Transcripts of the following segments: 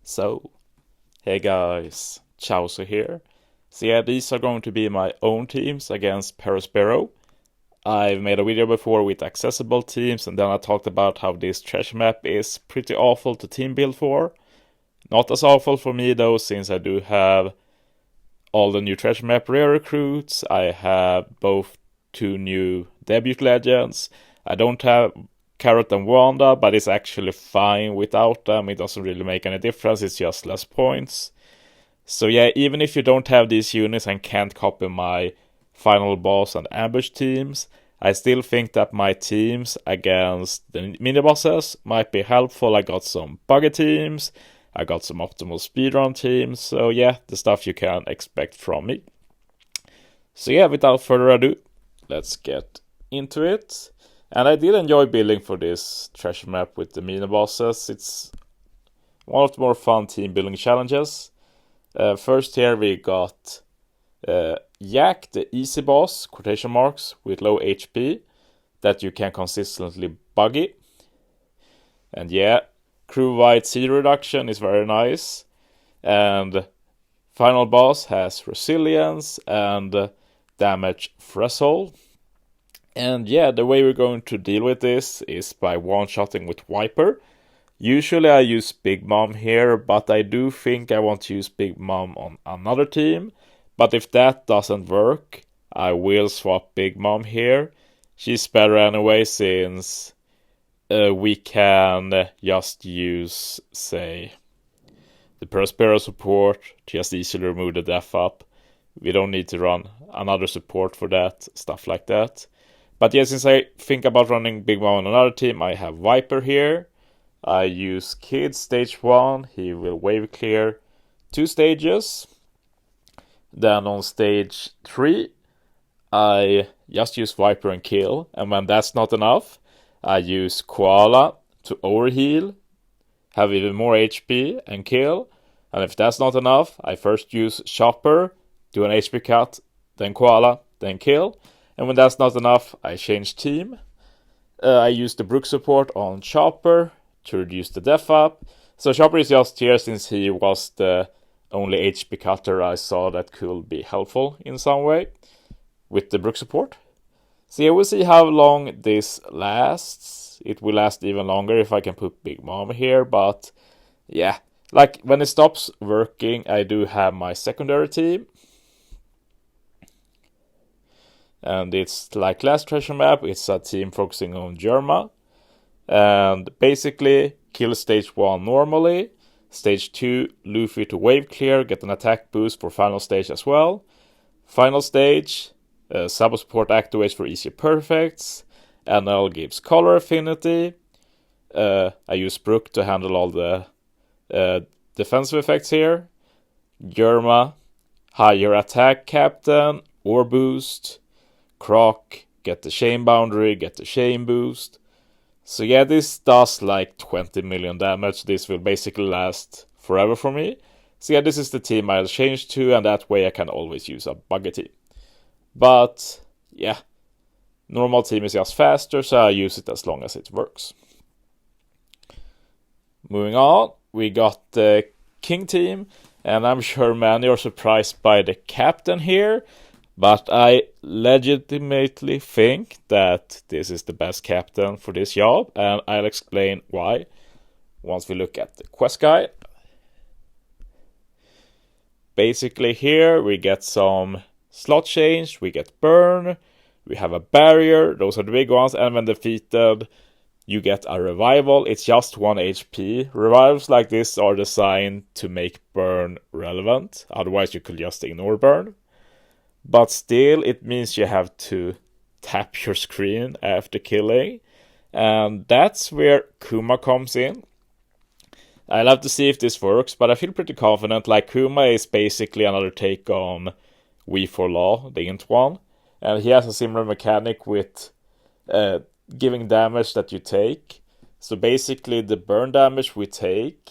So, hey guys, Chauzu here. So yeah, these are going to be my own teams against Perospero. I've made a video before with accessible teams, and then I talked about how this treasure map is pretty awful to team build for. Not as awful for me though, since I do have all the new treasure map rare recruits. I have both two new debut legends. I don't have Carrot and Wanda, but it's actually fine without them. It doesn't really make any difference, it's just less points. So yeah, even if you don't have these units and can't copy my final boss and ambush teams, I still think that my teams against the mini bosses might be helpful. I got some Buggy teams, I got some optimal speedrun teams, so yeah, the stuff you can expect from me. So yeah, without further ado, let's get into it. And I did enjoy building for this treasure map with the mini bosses. It's one of the more fun team building challenges. First here we got Yak, the easy boss, quotation marks, with low HP that you can consistently buggy. And yeah, crew-wide C reduction is very nice. And final boss has resilience and damage threshold. And yeah, the way we're going to deal with this is by one-shotting with Viper. Usually I use Big Mom here, but I do think I want to use Big Mom on another team. But if that doesn't work, I will swap Big Mom here. She's better anyway, since we can just use, say, the Perospero support to just easily remove the death up. We don't need to run another support for that, stuff like that. But yeah, since I think about running Big Mom on another team, I have Viper here. I use Kid stage 1, he will wave clear 2 stages. Then on stage 3, I just use Viper and kill. And when that's not enough, I use Koala to overheal, have even more HP and kill. And if that's not enough, I first use Chopper, do an HP cut, then Koala, then kill. And when that's not enough, I change team. I use the Brook support on Chopper to reduce the death up. So Chopper is just here since he was the only HP cutter I saw that could be helpful in some way with the Brook support. So yeah, we'll see how long this lasts. It will last even longer if I can put Big Mom here, but yeah. Like, when it stops working, I do have my secondary team. And it's like last treasure map, it's a team focusing on Germa. And basically, kill stage 1 normally. Stage 2, Luffy to wave clear, get an attack boost for final stage as well. Final stage, Sabo support activates for easy perfects. NL gives color affinity. I use Brook to handle all the defensive effects here. Germa, higher attack captain, or boost. Croc, get the shame boundary, get the shame boost. So yeah, this does like 20 million damage. This will basically last forever for me. So yeah, this is the team I'll change to, and that way I can always use a Buggy team. But yeah, normal team is just faster, so I use it as long as it works. Moving on, we got the King team, and I'm sure many are surprised by the captain here. But I legitimately think that this is the best captain for this job, and I'll explain why once we look at the quest guide. Basically here we get some slot change, we get burn, we have a barrier, those are the big ones, and when defeated you get a revival. It's just 1 HP. Revivals like this are designed to make burn relevant, otherwise you could just ignore burn. But still, it means you have to tap your screen after killing. And that's where Kuma comes in. I'll have to see if this works, but I feel pretty confident. Like, Kuma is basically another take on We for Law, the int one. And he has a similar mechanic with giving damage that you take. So basically, the burn damage we take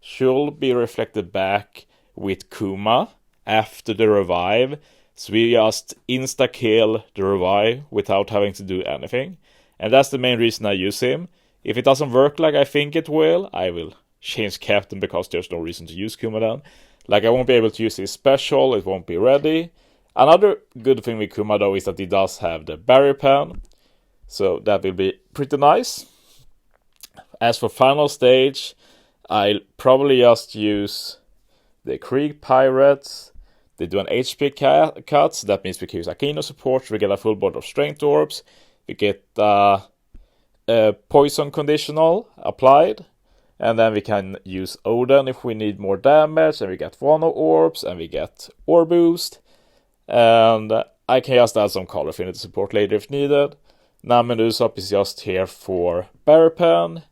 should be reflected back with Kuma after the revive. So we just insta-kill the revive without having to do anything. And that's the main reason I use him. If it doesn't work like I think it will, I will change captain because there's no reason to use Kuma then. Like, I won't be able to use his special, it won't be ready. Another good thing with Kuma though is that he does have the barrier pen, so that will be pretty nice. As for final stage, I'll probably just use the Krieg Pirates. They do an HP cut, so that means we can use Akino support, we get a full board of Strength Orbs, we get a Poison Conditional applied, and then we can use Odin if we need more damage, and we get Wano Orbs, and we get Orb Boost, and I can just add some Color Affinity support later if needed. Namen Usopp is just here for Barrier Pen,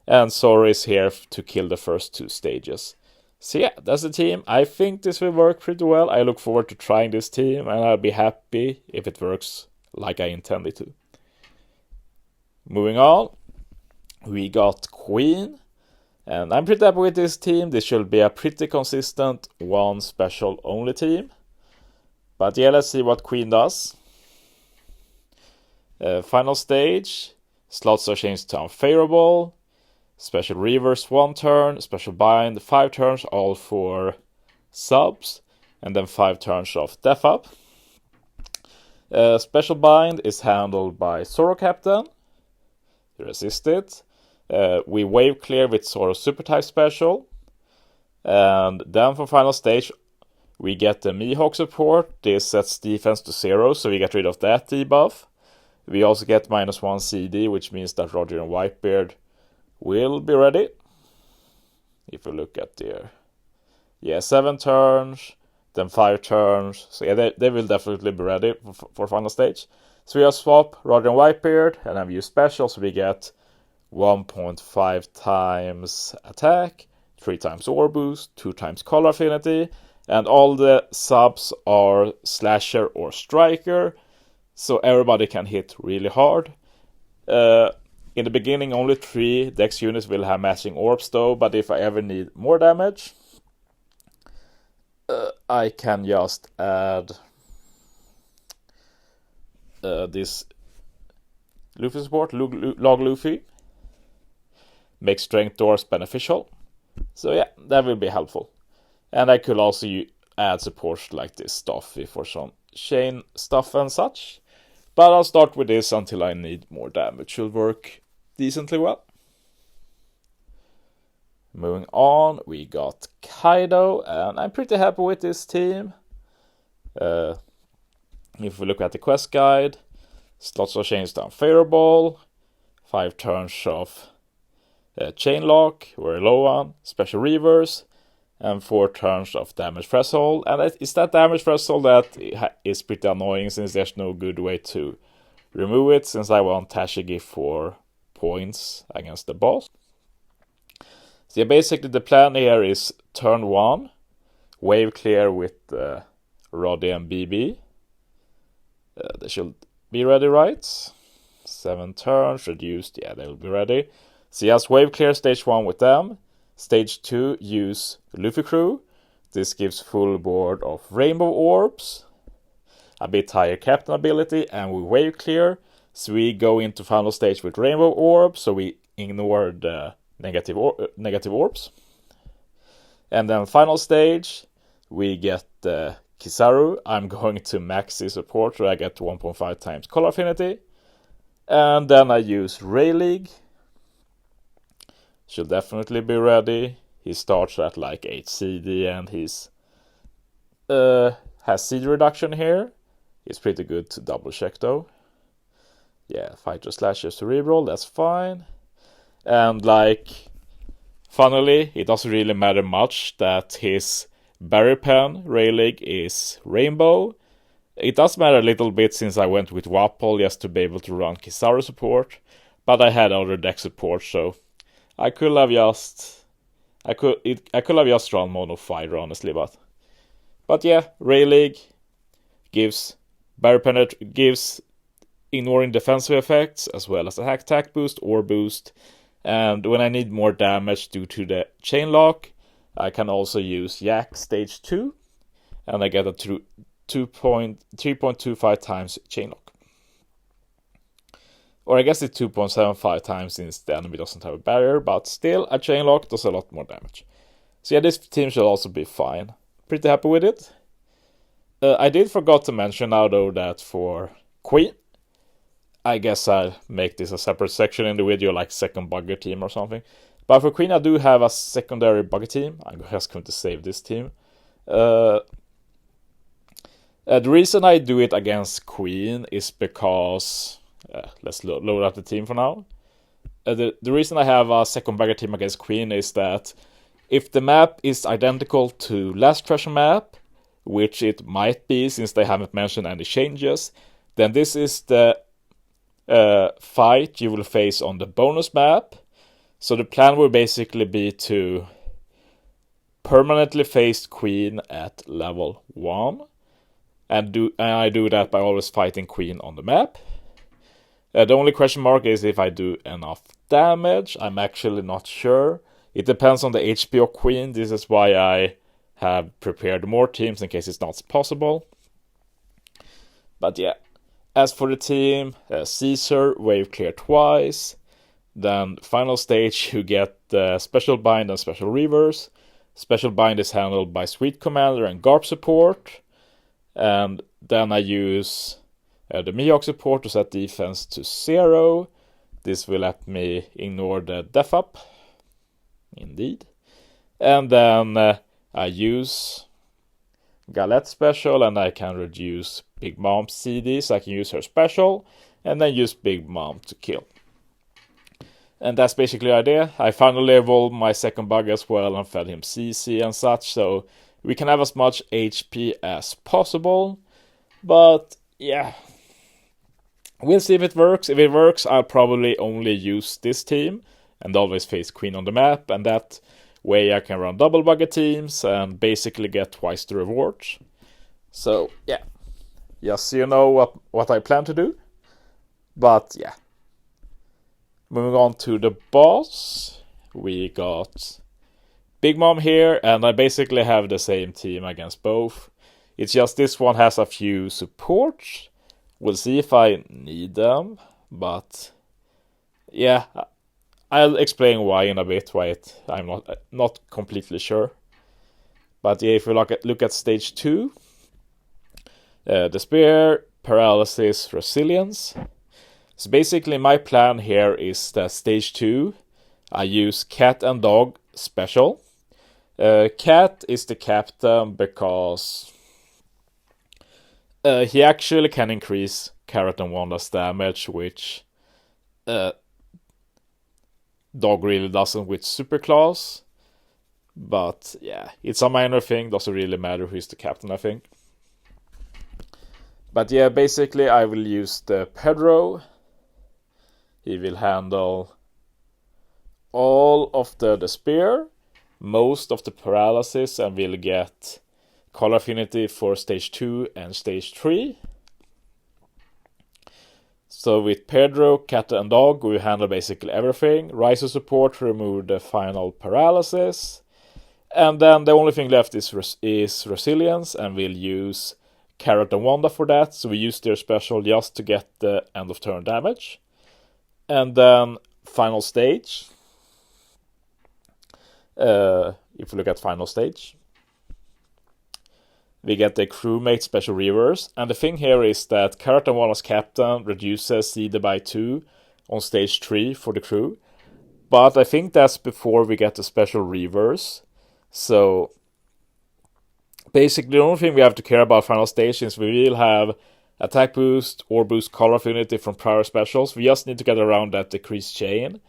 and Zoro is here to kill the first 2 stages. So yeah, that's the team. I think this will work pretty well. I look forward to trying this team, and I'll be happy if it works like I intended to. Moving on, we got Queen, and I'm pretty happy with this team. This should be a pretty consistent 1 special only team. But yeah, let's see what Queen does. Final stage, slots are changed to unfavorable. Special reverse 1 turn, special bind 5 turns, all for subs, and then 5 turns of def up. Special bind is handled by Zoro Captain. Resist it. We wave clear with Zoro's super type special. And then for final stage, we get the Mihawk support. This sets defense to 0, so we get rid of that debuff. We also get -1 CD, which means that Roger and Whitebeard will be ready. If we look at their 7 turns, then 5 turns. So yeah, they will definitely be ready for final stage. So we just swap Roger and Whitebeard, and then we use special, so we get 1.5 times attack, 3 times Orb Boost, 2 times Color Affinity, and all the subs are Slasher or Striker, so everybody can hit really hard. In the beginning, only 3 Dex units will have matching orbs though, but if I ever need more damage, I can just add this Luffy support, Log Luffy. Make Strength Doors beneficial. So yeah, that will be helpful. And I could also add support like this Stuffy for some chain stuff and such. But I'll start with this until I need more damage. Should work decently well. Moving on, we got Kaido, and I'm pretty happy with this team. If we look at the quest guide, slots are changed to unfavorable, 5 turns of chain lock, very low one, special reverse, and 4 turns of damage threshold. And it's that damage threshold that is pretty annoying since there's no good way to remove it, since I want Tashigi for points against the boss. So yeah, basically the plan here is turn 1, wave clear with Roddy and BB. They should be ready, right? 7 turns, reduced, yeah, they'll be ready. So just wave clear stage 1 with them. Stage 2, use Luffy Crew. This gives full board of Rainbow Orbs, a bit higher captain ability, and we wave clear. So we go into final stage with Rainbow Orbs, so we ignore the negative orbs. And then final stage, we get Kizaru. I'm going to max his support, so I get 1.5 times Color Affinity. And then I use Rayleigh. Should definitely be ready. He starts at like 8 CD and he's has CD reduction here. It's pretty good to double check though. Yeah, Fighter Slashes to reroll, that's fine. And like, funnily, it doesn't really matter much that his Barrier Pen Rayleigh is Rainbow. It does matter a little bit since I went with Wapol just to be able to run Kizaru support, but I had other deck support, so I could have just run Mono Fighter honestly, but yeah, Rayleigh gives Barrier Pen, gives ignoring defensive effects as well as attack boost or boost, and when I need more damage due to the chain lock, I can also use Yak stage 2, and I get a 3.25 times chain lock. Or I guess it's 2.75 times since the enemy doesn't have a barrier, but still a chain lock does a lot more damage. So yeah, this team should also be fine. Pretty happy with it. I did forgot to mention now though that for Queen, I guess I'll make this a separate section in the video, like second Buggy team or something. But for Queen I do have a secondary Buggy team. I'm just going to save this team. The reason I do it against Queen is because... let's load up the team for now. The reason I have a second Buggy team against Queen is that if the map is identical to last treasure map, which it might be since they haven't mentioned any changes, then this is the fight you will face on the bonus map. So the plan will basically be to permanently face Queen at level 1. And I do that by always fighting Queen on the map. The only question mark is if I do enough damage. I'm actually not sure. It depends on the HP of Queen. This is why I have prepared more teams in case it's not possible. But yeah, as for the team, Caesar, wave clear twice. Then final stage you get special bind and special reverse. Special bind is handled by Sweet Commander and Garp support. And then I use the Mihawk support to set defense to 0. This will let me ignore the def up. Indeed. And then I use Galette special and I can reduce Big Mom's CD, so I can use her special and then use Big Mom to kill. And that's basically the idea. I finally evolved my second Buggy as well and fed him CC and such, so we can have as much HP as possible. But yeah, we'll see if it works. If it works, I'll probably only use this team and always face Queen on the map, and that way I can run double Buggy teams and basically get twice the rewards. So yeah, just so you know what I plan to do. But yeah, moving on to the boss, we got Big Mom here, and I basically have the same team against both. It's just this one has a few supports. We'll see if I need them, but yeah, I'll explain why in a bit. I'm not completely sure. But yeah, if we look at stage 2, Despair, Paralysis, Resilience. So basically my plan here is that stage 2, I use Cat and Dog special. Cat is the captain because he actually can increase Carrot and Wanda's damage, which Dog really doesn't with Superclass. But yeah, it's a minor thing, doesn't really matter who's the captain, I think. But yeah, basically I will use the Pedro. He will handle all of the Despair, most of the Paralysis, and will get Color Affinity for stage 2 and stage 3. So with Pedro, Cat and Dog, we handle basically everything. Riser support to remove the final Paralysis. And then the only thing left is Resilience, and we'll use Carrot and Wanda for that. So we use their special just to get the end of turn damage. And then final stage. If we look at final stage, we get the crewmate special reverse. And the thing here is that Carrot and Wanda's captain reduces CD by 2 on stage 3 for the crew. But I think that's before we get the special reverse. So basically the only thing we have to care about final stage is we will have attack boost or boost color affinity from prior specials. We just need to get around that decreased chain.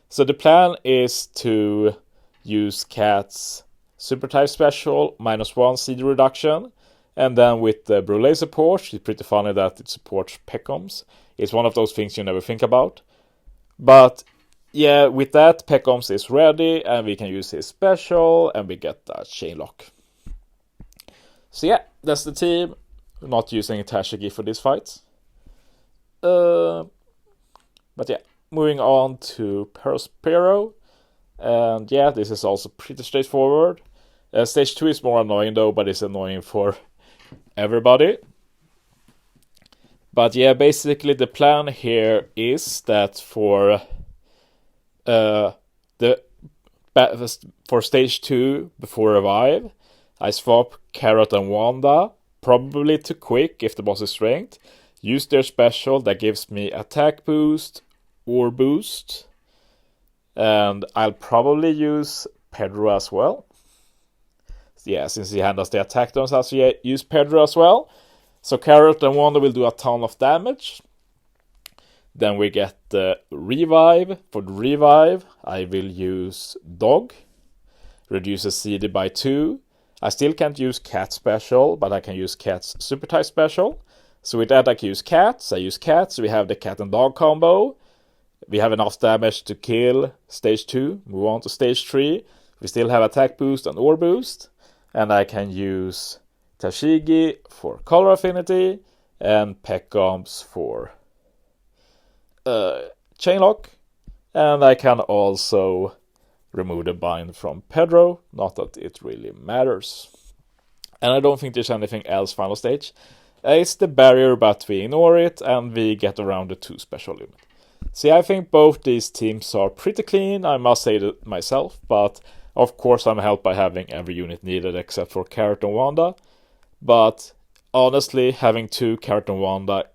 So the plan is to use Cat's super type special, -1 CD reduction. And then with the Brûlé support, it's pretty funny that it supports Pecoms. It's one of those things you never think about. But yeah, with that, Pecoms is ready, and we can use his special, and we get that chain lock. So yeah, that's the team. We're not using Tashigi for this fight. But yeah, moving on to Perospero. And yeah, this is also pretty straightforward. Stage 2 is more annoying though, but it's annoying for everybody. But yeah, basically the plan here is that for stage 2 before revive, I swap Carrot and Wanda, probably to Quick if the boss is strength. Use their special that gives me attack boost or boost. And I'll probably use Pedro as well. Yeah, since he handles the attack turns, I'll use Pedro as well. So Carrot and Wanda will do a ton of damage. Then we get the revive. For the revive, I will use Dog. Reduces CD by 2. I still can't use Cat special, but I can use Cat's super type special. So with that I can use Cats. I use Cats. We have the Cat and Dog combo. We have enough damage to kill stage 2. Move on to stage 3. We still have attack boost and ore boost. And I can use Tashigi for color affinity and Peccoms for chainlock. And I can also remove the bind from Pedro, not that it really matters. And I don't think there's anything else final stage. It's the barrier, but we ignore it and we get around the 2 special limit. See, I think both these teams are pretty clean, I must say that myself, but of course I'm helped by having every unit needed except for Carrot and Wanda. But honestly, having 2 Carrot and Wanda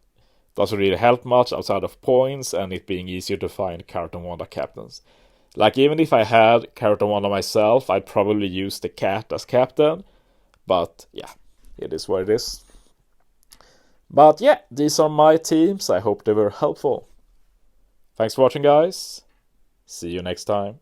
doesn't really help much outside of points and it being easier to find Carrot and Wanda captains. Like, even if I had Carrot and Wanda myself, I'd probably use the cat as captain. But yeah, it is what it is. But yeah, these are my teams. I hope they were helpful. Thanks for watching, guys. See you next time.